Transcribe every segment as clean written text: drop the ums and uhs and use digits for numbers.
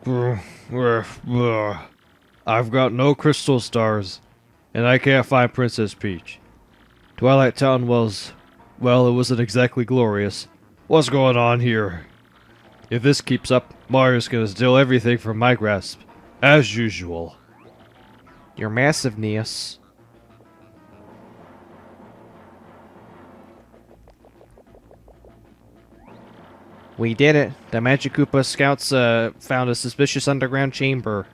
I've got no crystal stars, and I can't find Princess Peach. Twilight Town was, well, it wasn't exactly glorious. What's going on here? If this keeps up, Mario's gonna steal everything from my grasp, as usual. Your massiveness. We did it. The Magic Koopa scouts found a suspicious underground chamber.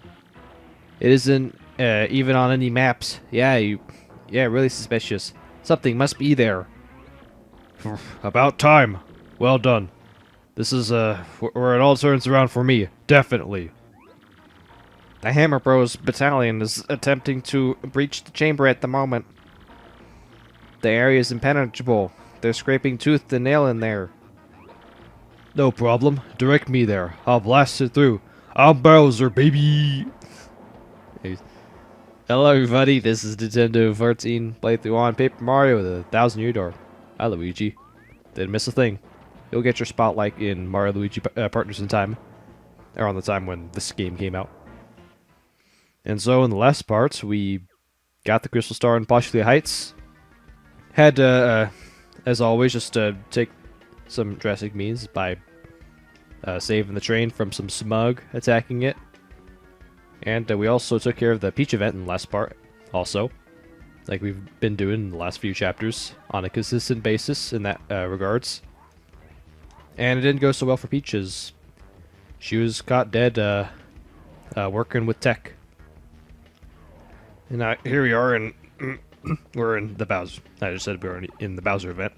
It isn't even on any maps. Yeah, really suspicious. Something must be there. About time. Well done. This is where it all turns around for me. Definitely. The Hammer Bros battalion is attempting to breach the chamber at the moment. The area is impenetrable. They're scraping tooth and nail in there. No problem. Direct me there. I'll blast it through. I'm Bowser, baby! Hey. Hello everybody, this is Nintendo 14 playthrough on Paper Mario with a 1000-year door. Hi Luigi. Didn't miss a thing. You'll get your spotlight in Mario Luigi Partners in Time. Around the time when this game came out. And so in the last part, we got the Crystal Star in Postulated Heights. Had to, as always, just take some drastic means by saving the train from some smug attacking it. And we also took care of the Peach event in the last part, also. Like we've been doing in the last few chapters on a consistent basis in that regards. And it didn't go so well for Peaches. She was caught dead working with tech. And here we are, and we're in the Bowser. I just said we were in the Bowser event.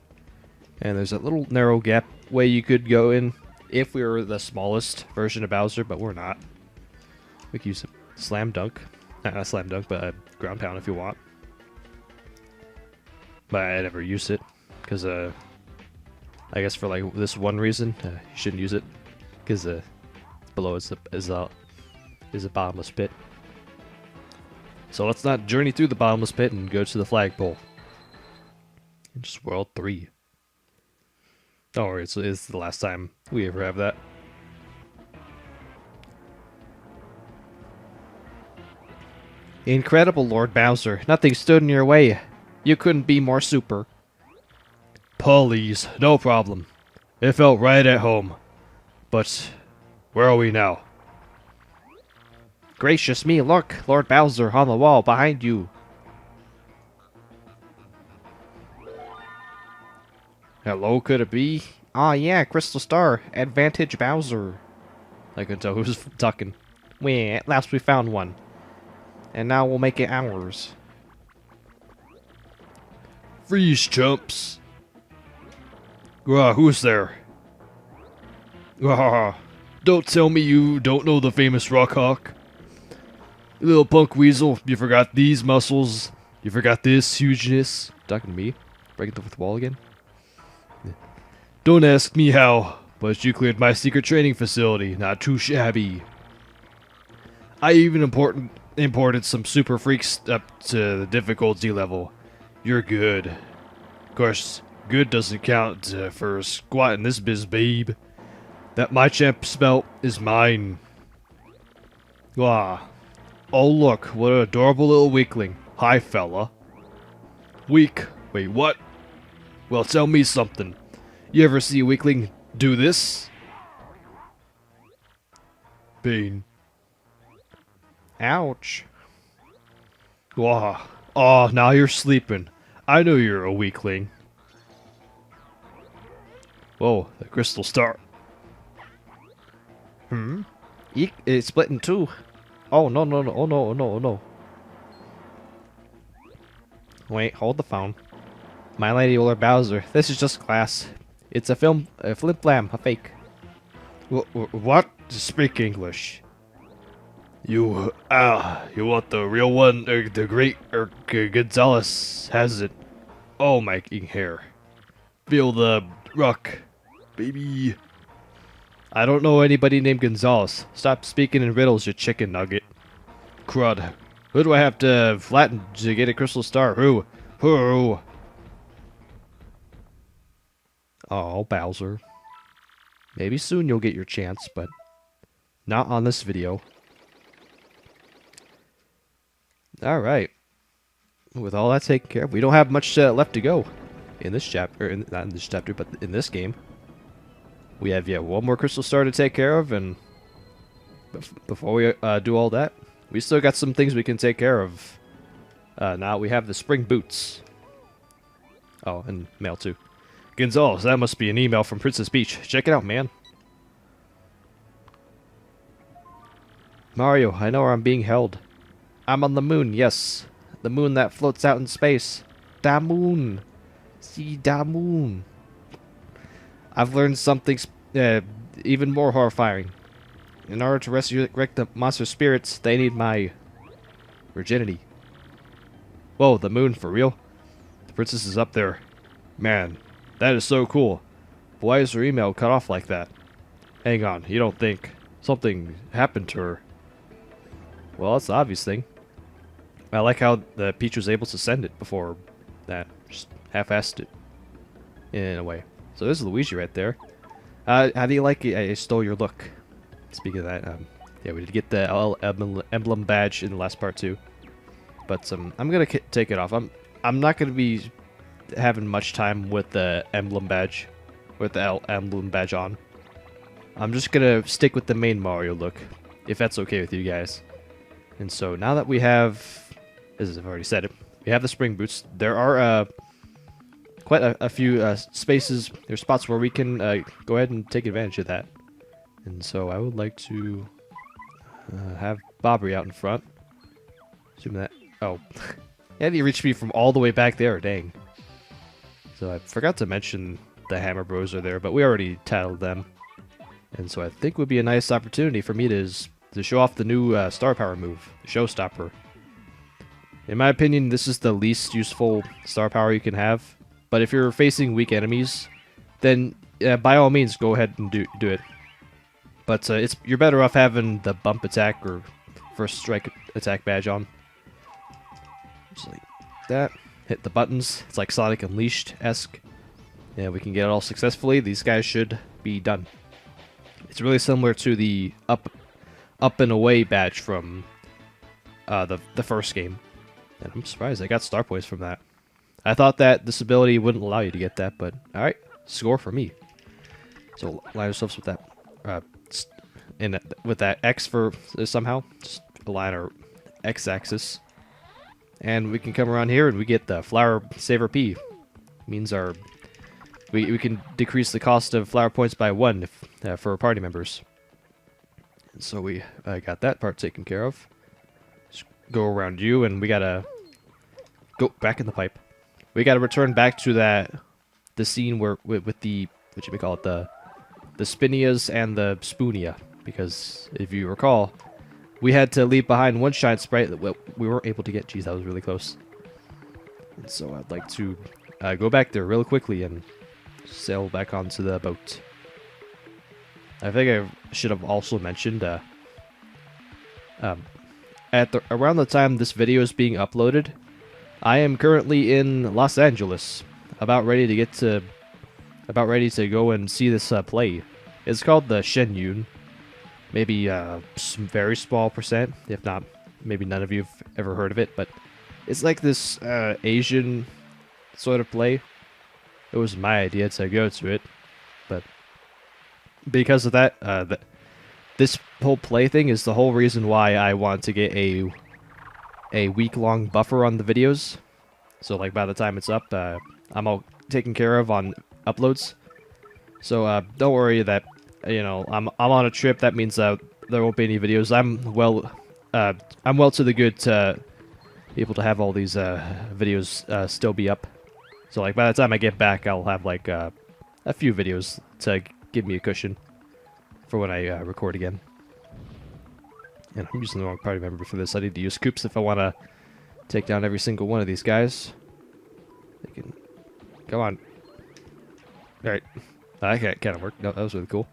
And there's a little narrow gap way you could go in if we were the smallest version of Bowser, but we're not. We could use a slam dunk. Not a slam dunk, but a ground pound if you want. But I never use it, because I guess for like this one reason, you shouldn't use it, because below is a bottomless pit. So let's not journey through the bottomless pit and go to the flagpole. In just World 3. Don't worry, it's the last time we ever have that. Incredible, Lord Bowser. Nothing stood in your way. You couldn't be more super. Please, no problem. It felt right at home. But where are we now? Gracious me, look! Lord Bowser on the wall behind you. Hello, could it be? Ah, yeah, Crystal Star. Advantage Bowser. I couldn't tell who was talking. At last we found one. And now we'll make it ours. Freeze, chumps! Who's there? Don't tell me you don't know the famous Rock Hawk. You little punk weasel, you forgot these muscles. You forgot this hugeness. Talking to me? Breaking the fourth wall again? Don't ask me how, but you cleared my secret training facility. Not too shabby. I even imported some super freaks up to the difficulty level. You're good. Of course, good doesn't count for squat in this biz, babe. That my champ's belt is mine. Oh look, what an adorable little weakling. Hi, fella. Weak? Wait, what? Well, tell me something. You ever see a weakling do this? Pain. Ouch. Oh, now you're sleeping. I know you're a weakling. Whoa, the Crystal Star. It's split in two. Oh, no, oh no. Wait, hold the phone. My Lady Lord Bowser, this is just glass. It's a flim-flam, a fake. What? Speak English. You want the real one? The great Gonzalez has it. Oh, my king hair. Feel the rock, baby. I don't know anybody named Gonzalez. Stop speaking in riddles, you chicken nugget. Crud. Who do I have to flatten to get a Crystal Star? Who? Oh, Bowser. Maybe soon you'll get your chance, but Not on this video. Alright. With all that taken care of, we don't have much left to go in this chapter. Not in this chapter, but in this game. We have, one more crystal star to take care of, and before we do all that, we still got some things we can take care of. Now we have the spring boots. Oh, and mail too. Gonzalez, that must be an email from Princess Peach. Check it out, man. Mario, I know where I'm being held. I'm on the moon, yes. The moon that floats out in space. Da moon. See, da moon. I've learned something even more horrifying. In order to resurrect the monster spirits, they need my virginity. Whoa, the moon, for real? The princess is up there. Man, that is so cool. But why is her email cut off like that? Hang on, you don't think something happened to her? Well, that's the obvious thing. I like how the Peach was able to send it before that. Just half-assed it. In a way. So there's Luigi right there. How do you like it? I stole your look. Speaking of that, yeah, we did get the emblem badge in the last part too. But I'm gonna take it off. I'm not gonna be having much time with the emblem badge, with the emblem badge on. I'm just gonna stick with the main Mario look, if that's okay with you guys. And so now that we have, as I've already said it, we have the spring boots. There are quite a few spaces or spots where we can go ahead and take advantage of that. And so I would like to have Bobbery out in front. Assume that. Oh, yeah, he reached me from all the way back there. Dang. So I forgot to mention the Hammer Bros are there, but we already tattled them. And so I think would be a nice opportunity for me to show off the new star power move, the Showstopper. In my opinion, this is the least useful star power you can have. But if you're facing weak enemies, then by all means go ahead and do it. But you're better off having the bump attack or first strike attack badge on. Just like that. Hit the buttons. It's like Sonic Unleashed-esque. Yeah, we can get it all successfully. These guys should be done. It's really similar to the up and away badge from the first game. And I'm surprised I got star points from that. I thought that this ability wouldn't allow you to get that, but alright, score for me. So align ourselves with that, with that X for somehow. Just align our X-axis. And we can come around here and we get the Flower Saver P. Means we can decrease the cost of flower points by 1 for our party members. And so we got that part taken care of. Just go around you and we gotta go back in the pipe. We gotta return back to the scene where with the, what you may call it, the Spinias and the Spoonia, because if you recall, we had to leave behind one shine sprite that we weren't able to get. Jeez, that was really close. And so I'd like to go back there real quickly and sail back onto the boat. I think I should have also mentioned around the time this video is being uploaded, I am currently in Los Angeles, about ready to go and see this play. It's called the Shenyun. Maybe some very small percent, if not, maybe none of you have ever heard of it, but it's like this Asian sort of play. It was my idea to go to it, but because of that, this whole play thing is the whole reason why I want to get a week-long buffer on the videos. So like by the time it's up, I'm all taken care of on uploads. So don't worry that I'm on a trip. That means there won't be any videos. I'm well to the good to be able to have all these videos still be up. So like by the time I get back, I'll have like a few videos to give me a cushion for when I record again. And I'm using the wrong party member for this. I need to use Coops if I want to take down every single one of these guys. They can... Come on. Alright. That kind of worked. No, that was really cool.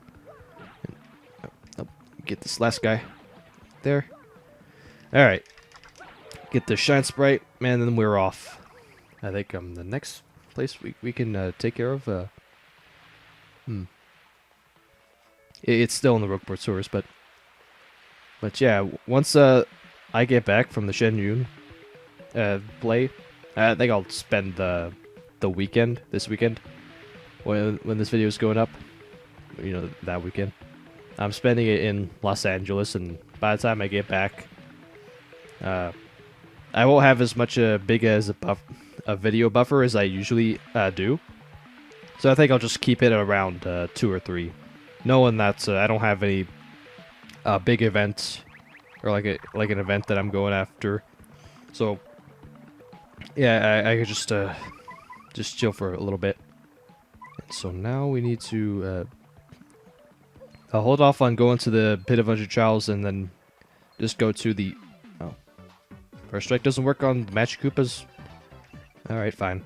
Get this last guy. There. Alright. Get the Shine Sprite, and then we're off. I think the next place we can take care of... It's still in the Rogueport sewers, but But yeah, once I get back from the Shenyun play, I think I'll spend the weekend this weekend when this video is going up. You know, that weekend. I'm spending it in Los Angeles, and by the time I get back, I won't have as much big as a video buffer as I usually do. So I think I'll just keep it around 2 or 3, knowing that I don't have any big event or like an event that I'm going after. So yeah, I could just chill for a little bit. And so now we need to hold off on going to the Pit of 100 Trials and then just go to the... Oh. First strike doesn't work on Magic Koopas? Alright, fine.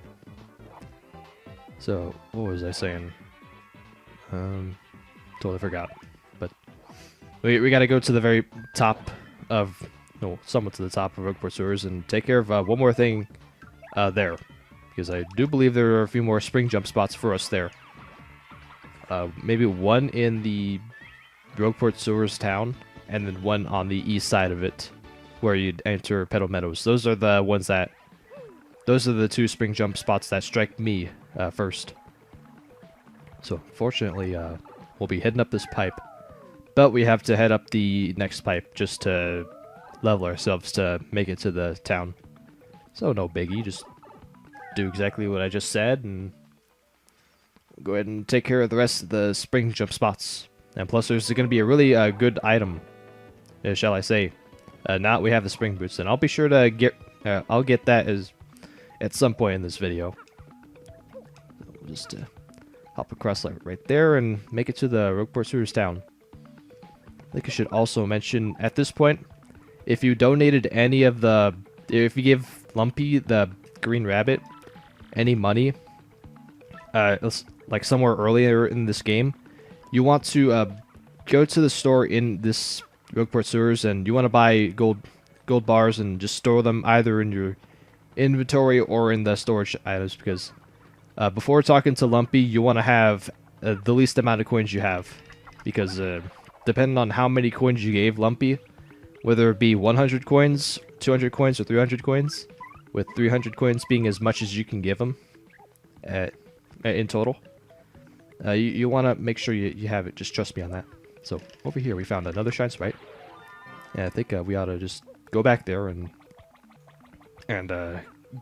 So, what was I saying? Totally forgot. But we gotta go to the very top of... No, somewhat to the top of Rogueport Sewers and take care of one more thing there. Because I do believe there are a few more spring jump spots for us there. Maybe one in the Rogueport Sewers town, and then one on the east side of it, where you'd enter Petal Meadows. Those are the ones that... Those are the 2 spring jump spots that strike me first. So, fortunately, we'll be heading up this pipe. But we have to head up the next pipe just to level ourselves to make it to the town. So, no biggie, just do exactly what I just said, and go ahead and take care of the rest of the spring jump spots. And plus, there's going to be a really good item, shall I say. Now we have the spring boots, and I'll be sure to get... I'll get that at some point in this video. We'll just hop across right there and make it to the Rogueport Sewers town. I think I should also mention, at this point, if you donated any of the... If you give Lumpy, the green rabbit, any money, like somewhere earlier in this game, you want to go to the store in this Rogueport Sewers, and you want to buy gold bars and just store them either in your inventory or in the storage items, because before talking to Lumpy, you want to have the least amount of coins you have, because depending on how many coins you gave Lumpy, whether it be 100 coins, 200 coins, or 300 coins, with 300 coins being as much as you can give him in total, you want to make sure you have it. Just trust me on that. So, over here we found another Shine Sprite. Yeah, I think we ought to just go back there and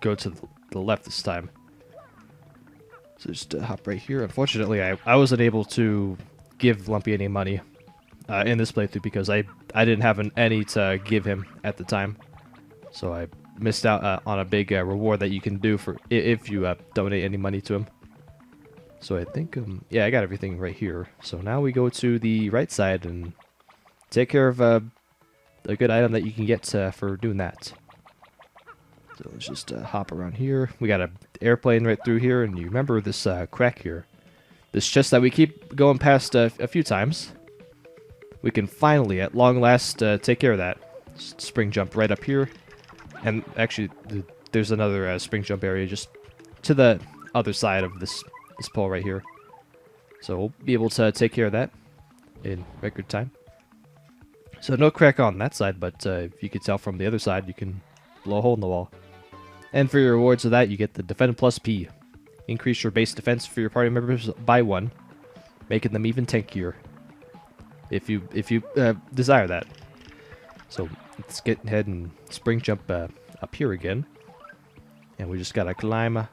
go to the left this time. So just hop right here. Unfortunately, I wasn't able to give Lumpy any money in this playthrough because I didn't have any to give him at the time. So I missed out on a big reward that you can do for if you donate any money to him. So I think, yeah, I got everything right here. So now we go to the right side and take care of a good item that you can get for doing that. So let's just hop around here. We got an airplane right through here, and you remember this crack here. This chest that we keep going past a few times. We can finally, at long last, take care of that. Just spring jump right up here. And actually, there's another spring jump area just to the other side of this pole right here. So we'll be able to take care of that in record time. So no crack on that side, but if you could tell from the other side, you can blow a hole in the wall. And for your rewards of that, you get the Defend Plus P. Increase your base defense for your party members by 1, making them even tankier. If you desire that. So let's get ahead and spring jump up here again. And we just gotta climb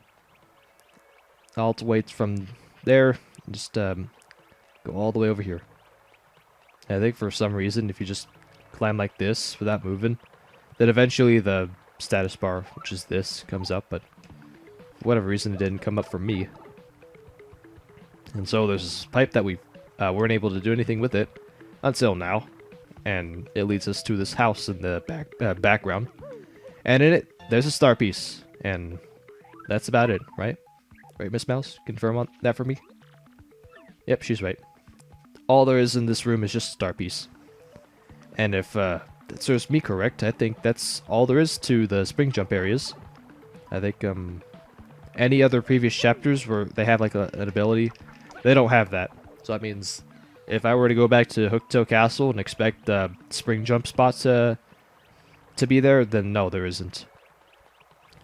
all the way from there, and just go all the way over here. And I think for some reason, if you just climb like this without moving, then eventually the status bar, which is this, comes up, but for whatever reason it didn't come up for me. And so there's this pipe that we weren't able to do anything with it until now, and it leads us to this house in the background. And in it, there's a star piece, and that's about it, right? Right, Miss Mouse? Confirm on that for me? Yep, she's right. All there is in this room is just a star piece. And if that serves me correct, I think that's all there is to the spring jump areas. I think any other previous chapters where they have like an ability, they don't have that. So that means if I were to go back to Hooktail Castle and expect the spring jump spot to be there, then no, there isn't.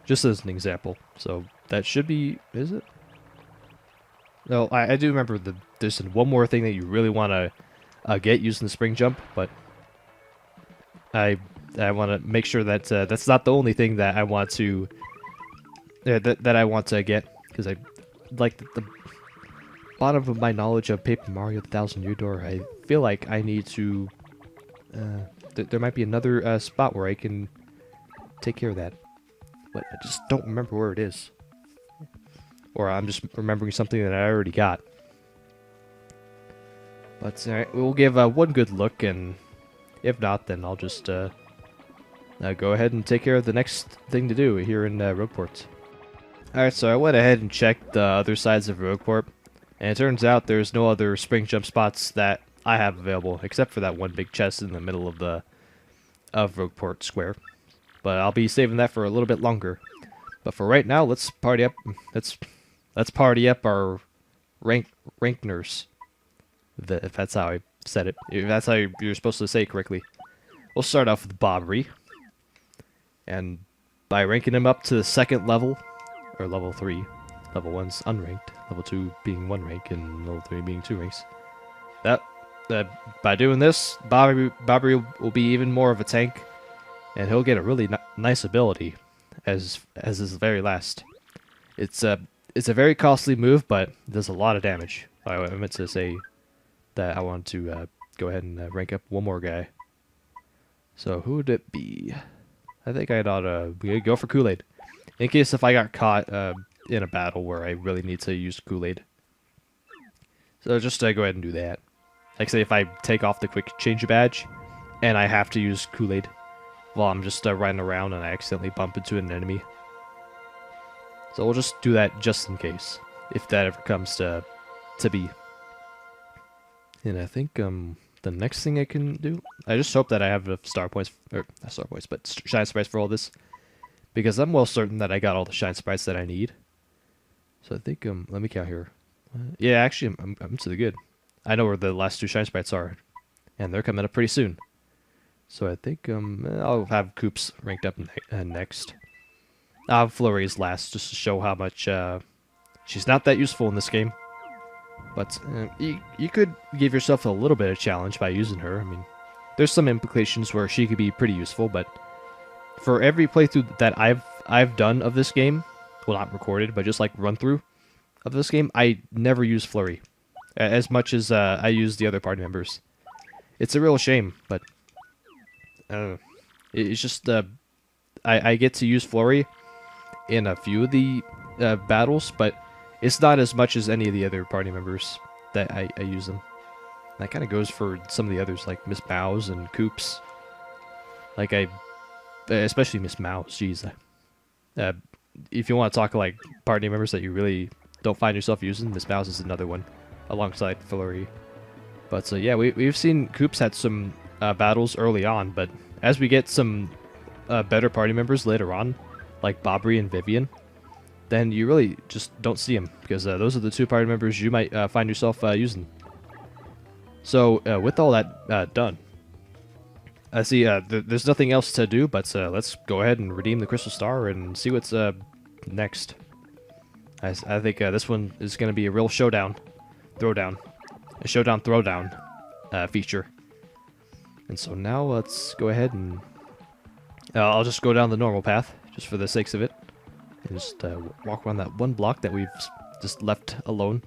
Just as an example. So that should be, is it? No, I do remember there's one more thing that you really want to get using the spring jump, but I want to make sure that that's not the only thing that I want to that I want to get, because I like the bottom of my knowledge of Paper Mario: The Thousand Year Door. I feel like I need to. There might be another spot where I can take care of that, but I just don't remember where it is. Or I'm just remembering something that I already got. But alright, we'll give one good look, and if not, then I'll just go ahead and take care of the next thing to do here in Rogueport. Alright, so I went ahead and checked the other sides of Rogueport, and it turns out there's no other spring jump spots that I have available, except for that one big chest in the middle of Rogueport Square. But I'll be saving that for a little bit longer. But for right now, let's party up. Let's party up our rankners. If that's how I said it. If that's how you're supposed to say it correctly. We'll start off with Bobbery. And by ranking him up to the second level, or level 3, level 1's unranked, level 2 being 1 rank, and level 3 being 2 ranks. By doing this, Bobbery will be even more of a tank, and he'll get a really nice ability as his very last. It's a very costly move, but it does a lot of damage. I meant to say that I want to go ahead and rank up one more guy. So who would it be? I think I'd ought to go for Kool-Aid. In case if I got caught in a battle where I really need to use Kool-Aid. So just go ahead and do that. Like say if I take off the quick change badge and I have to use Kool-Aid while I'm just riding around and I accidentally bump into an enemy. So we'll just do that just in case, if that ever comes to be. And I think the next thing I can do, I just hope that I have enough star points, or not star points, but shine sprites for all this, because I'm well certain that I got all the shine sprites that I need. So I think let me count here. Yeah, actually I'm to the good. I know where the last 2 shine sprites are, and they're coming up pretty soon. So I think I'll have Koops ranked up next. I'll have Flurry's last, just to show how much she's not that useful in this game. But you could give yourself a little bit of challenge by using her. I mean, there's some implications where she could be pretty useful, but for every playthrough that I've done of this game, well, not recorded, but just like run through of this game, I never use Flurry as much as I use the other party members. It's a real shame, but it's just I get to use Flurry in a few of the battles, but it's not as much as any of the other party members that I use them. That kind of goes for some of the others, like Miss Mouse and Koops. Like especially Miss Mouse, jeez. If you want to talk like party members that you really don't find yourself using, Miss Mouse is another one, alongside Flurry. But so yeah, we've seen Koops had some battles early on, but as we get some better party members later on, like Bobbery and Vivian, then you really just don't see them, because those are the 2 party members you might find yourself using. So with all that done, I see there's nothing else to do, but let's go ahead and redeem the Crystal Star and see what's next. I think this one is going to be a real showdown throwdown feature. And so now let's go ahead and I'll just go down the normal path, just for the sakes of it. And just walk around that one block that we've just left alone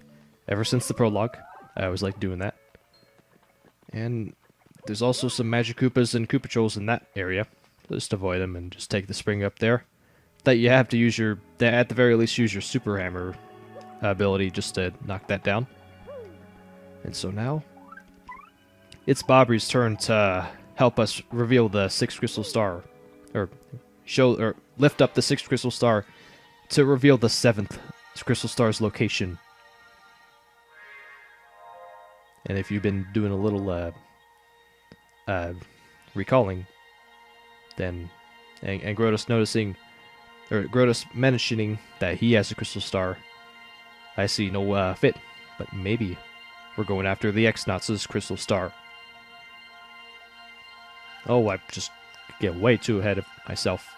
ever since the prologue. I always like doing that. And there's also some Magic Koopas and Koopa Trolls in that area. Just avoid them and just take the spring up there. That you have to use at the very least use your Super Hammer ability just to knock that down. And so now, it's Bobbery's turn to help us reveal the 6th Crystal Star. Or lift up the 6th Crystal Star to reveal the 7th Crystal Star's location. And if you've been doing a little recalling, then and Grotus mentioning that he has a Crystal Star, I see no fit, but maybe We're going after the X-Nauts' crystal star. Oh, I just get way too ahead of myself.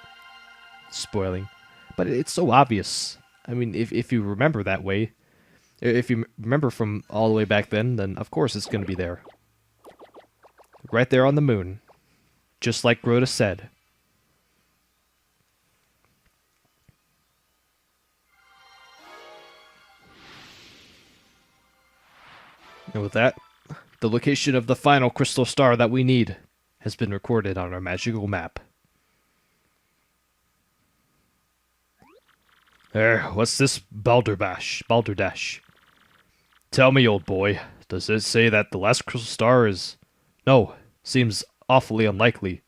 Spoiling. But it's so obvious. I mean, if you remember that way, if you remember from all the way back then of course it's going to be there. Right there on the moon. Just like Rhoda said. And with that, the location of the final crystal star that we need has been recorded on our magical map. What's this balderdash? Tell me, old boy, does it say that the last crystal star is... No, seems awfully unlikely.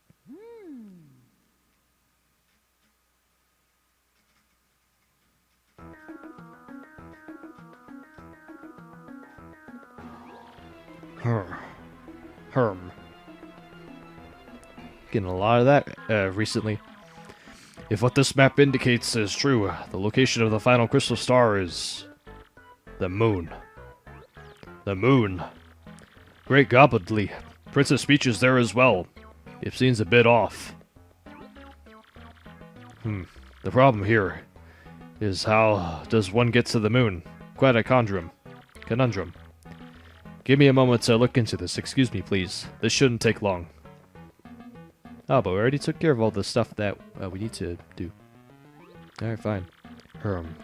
Herm. Getting a lot of that recently. If what this map indicates is true, the location of the final crystal star is... the moon. The moon. Great gobbledy. Princess Peach is there as well. It seems a bit off. The problem here is how does one get to the moon? Quite a conundrum. Give me a moment to look into this. Excuse me, please. This shouldn't take long. Oh, but we already took care of all the stuff that we need to do. Alright, fine.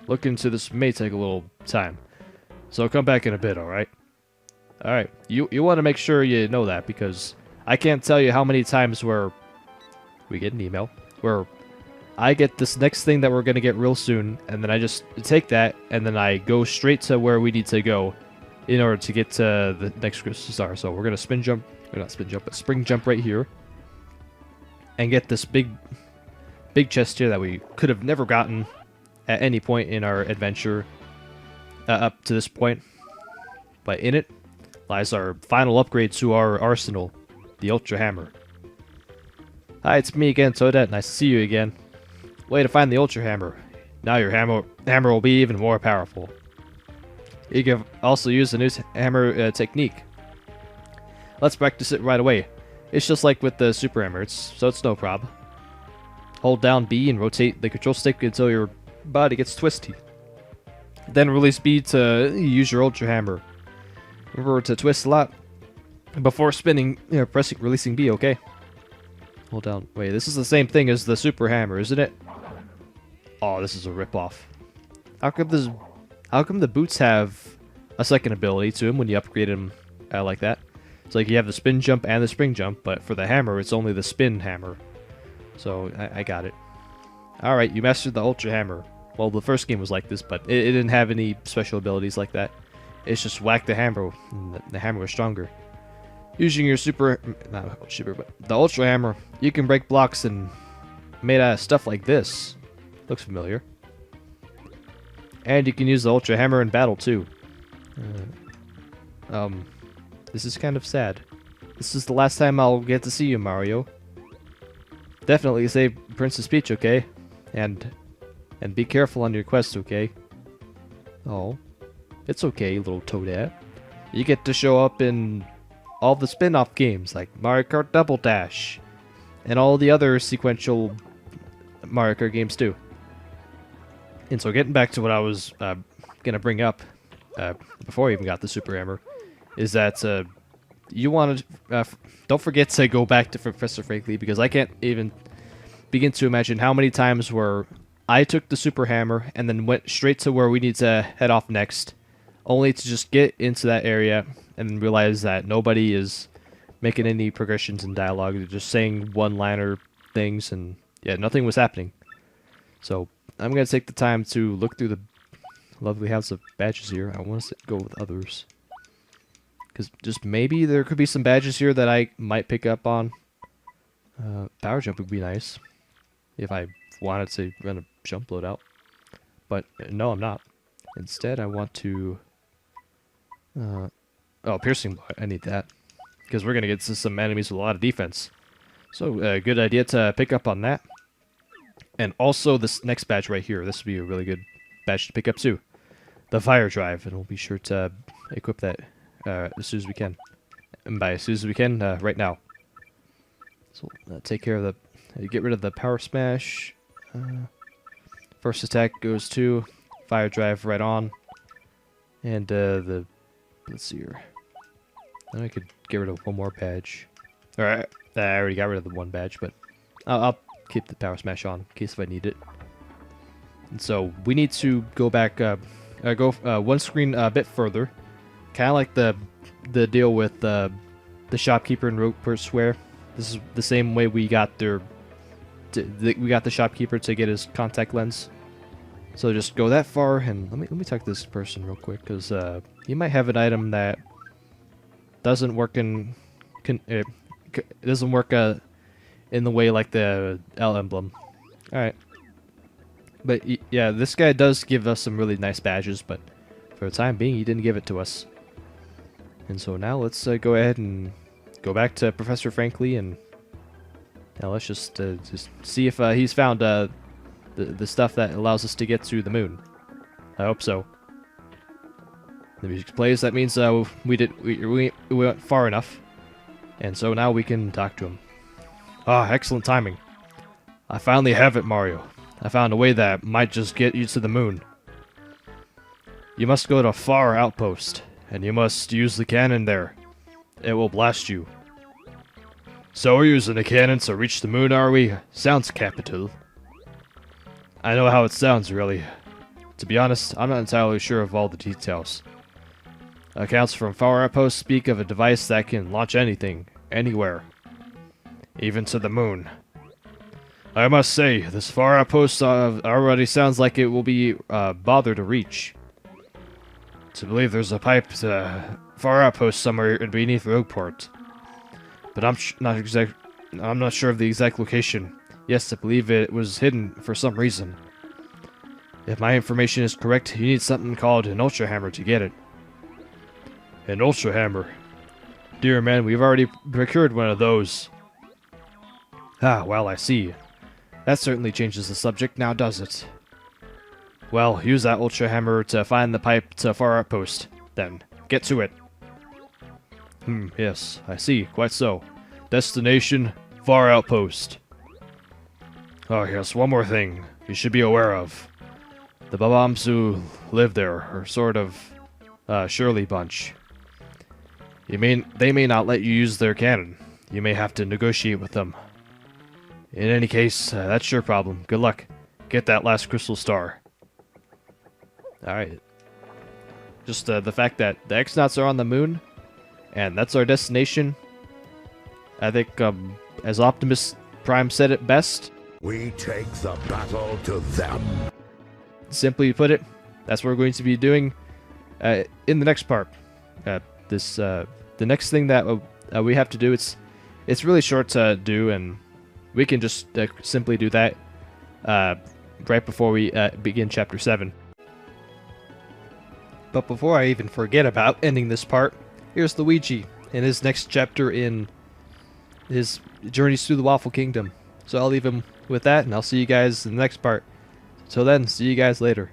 Look into this may take a little time. So I'll come back in a bit, alright? Alright, you want to make sure you know that, because I can't tell you how many times where we get an email, where I get this next thing that we're going to get real soon, and then I just take that, and then I go straight to where we need to go in order to get to the next crystal star. So we're going to spring jump right here. And get this big chest here that we could have never gotten at any point in our adventure up to this point. But in it lies our final upgrade to our arsenal, the Ultra Hammer. Hi, it's me again, Toadette. Nice to see you again. Way to find the Ultra Hammer. Now your hammer will be even more powerful. You can also use the new hammer technique. Let's practice it right away. It's just like with the Super Hammer, so it's no problem. Hold down B and rotate the control stick until your body gets twisty. Then release B to use your Ultra Hammer. Remember to twist a lot before spinning, releasing B, okay? Hold down. Wait, this is the same thing as the Super Hammer, isn't it? Oh, this is a ripoff. How come the boots have a second ability to them when you upgrade them like that? It's like you have the spin jump and the spring jump, but for the hammer, it's only the spin hammer. So, I got it. Alright, you mastered the Ultra Hammer. Well, the first game was like this, but it didn't have any special abilities like that. It's just whack the hammer, and the hammer was stronger. Using your the Ultra Hammer, you can break blocks and made out of stuff like this. Looks familiar. And you can use the Ultra Hammer in battle, too. This is kind of sad. This is the last time I'll get to see you, Mario. Definitely save Princess Peach, okay? And be careful on your quest, okay? Oh. It's okay, little Toadette. You get to show up in all the spin-off games, like Mario Kart Double Dash. And all the other sequential Mario Kart games, too. And so getting back to what I was gonna bring up before I even got the Super Hammer, is that you want to don't forget to go back to Professor Frankly, because I can't even begin to imagine how many times where I took the Super Hammer and then went straight to where we need to head off next, only to just get into that area and realize that nobody is making any progressions in dialogue. They're just saying one-liner things, and yeah, nothing was happening. So I'm going to take the time to look through the lovely house of badges here. I want to go with others, because just maybe there could be some badges here that I might pick up on. Power jump would be nice if I wanted to run a jump loadout. But no, I'm not. Instead, I want to... oh, piercing blow. I need that, because we're going to get to some enemies with a lot of defense. So, good idea to pick up on that. And also this next badge right here. This would be a really good badge to pick up too. The fire drive, and we'll be sure to equip that as soon as we can. And by as soon as we can, right now. So take care of the, get rid of the power smash. First attack goes to fire drive right on, and let's see here. Then I could get rid of one more badge. All right, I already got rid of the one badge, but I'll keep the power smash on in case if I need it. And so we need to go back, go one screen a bit further, kind of like the deal with the shopkeeper in Rogueport Square. This is the same way we got we got the shopkeeper to get his contact lens. So just go that far, and let me talk to this person real quick, because he might have an item that doesn't work in in the way like the L emblem. All right, but yeah, this guy does give us some really nice badges, but for the time being, he didn't give it to us. And so now let's go ahead and go back to Professor Frankly, and now let's just see if he's found the stuff that allows us to get to the moon. I hope so. The music plays. That means we went far enough, and so now we can talk to him. Ah, excellent timing. I finally have it, Mario. I found a way that might just get you to the moon. You must go to a far outpost, and you must use the cannon there. It will blast you. So we're using the cannon to reach the moon, are we? Sounds capital. I know how it sounds, really. To be honest, I'm not entirely sure of all the details. Accounts from far outposts speak of a device that can launch anything, anywhere. Even to the moon. I must say, this far outpost already sounds like it will be bother to reach. To believe there's a pipe to far outpost somewhere beneath Rogueport. But I'm not sure of the exact location. Yes, I believe it was hidden for some reason. If my information is correct, you need something called an Ultra Hammer to get it. An Ultra Hammer? Dear man, we've already procured one of those. Ah, well, I see. That certainly changes the subject now, does it? Well, use that Ultra Hammer to find the pipe to far outpost. Then, get to it. Yes, I see, quite so. Destination, far outpost. Oh yes, one more thing you should be aware of. The Babams who live there are sort of Shirley bunch. They may not let you use their cannon. You may have to negotiate with them. In any case, that's your problem. Good luck. Get that last crystal star. Alright. Just the fact that the X-Nauts are on the moon, and that's our destination. I think, as Optimus Prime said it best, we take the battle to them. Simply put it, that's what we're going to be doing in the next part. The next thing that we have to do, it's really short to do, and we can just simply do that right before we begin Chapter 7. But before I even forget about ending this part, here's Luigi in his next chapter in his journeys through the Waffle Kingdom. So I'll leave him with that, and I'll see you guys in the next part. Till then, see you guys later.